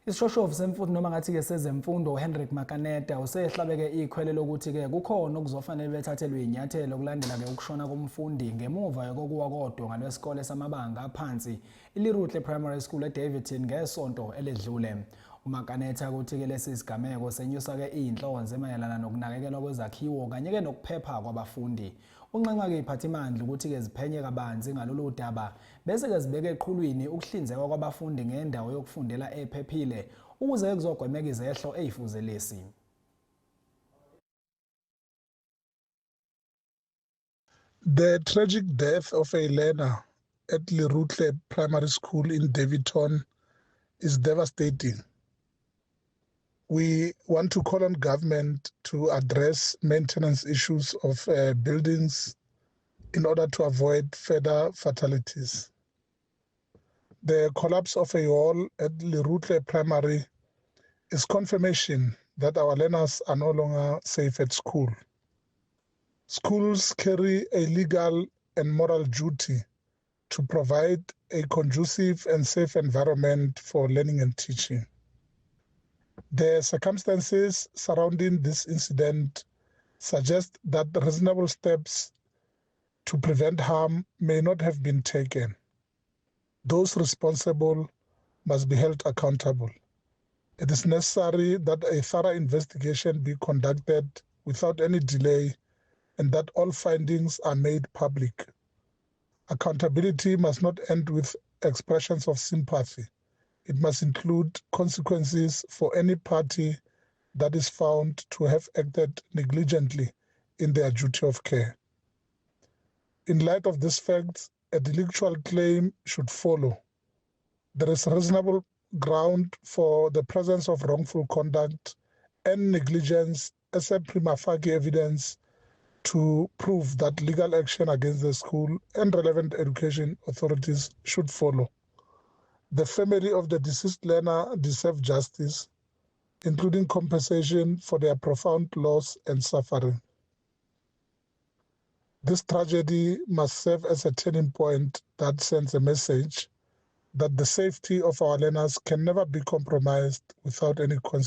Isishoshovu semfundo noma ngathi-ke sezeMfundo uHendrick Makaneta usehlabe-ke ikhwela lokuthi-ke kukhona okuzofanele bethathelwe izinyathelo kulandela-ke ukushona komfundi ngemuva kokuwa kodonga lwesikole samabanga aphansi iLerutle Primary School eDaveyton ngesonto eledlule. UMakaneta ukuthi-ke lesi sigameko senyusa-ke iy'nhlonze emayelana nokunakekelwa kwezakhiwo kanye-ke nokuphepha kwabafundi. Unxenxa-ke iphathimandla ukuthi-ke ziphenye kabanzi ngalolu daba bese-ke zibeke eqhulwini ukuhlinzekwa kwabafundi ngendawo yokufundela ephephile ukuze kuzogwemeka izehlo ey'fuze lesi. The tragic death of a learner at E-Lerutle Primary School in Daveyton is devastating. We want to call on government to address maintenance issues of buildings in order to avoid further fatalities. The collapse of a wall at E-Lerutle Primary is confirmation that our learners are no longer safe at school. Schools carry a legal and moral duty to provide a conducive and safe environment for learning and teaching. The circumstances surrounding this incident suggest that reasonable steps to prevent harm may not have been taken. Those responsible must be held accountable. It is necessary that a thorough investigation be conducted without any delay and that all findings are made public. Accountability must not end with expressions of sympathy. It must include consequences for any party that is found to have acted negligently in their duty of care. In light of these facts, a delictual claim should follow. There is reasonable ground for the presence of wrongful conduct and negligence as a prima facie evidence to prove that legal action against the school and relevant education authorities should follow. The family of the deceased learner deserve justice, including compensation for their profound loss and suffering. This tragedy must serve as a turning point that sends a message that the safety of our learners can never be compromised without any consequence.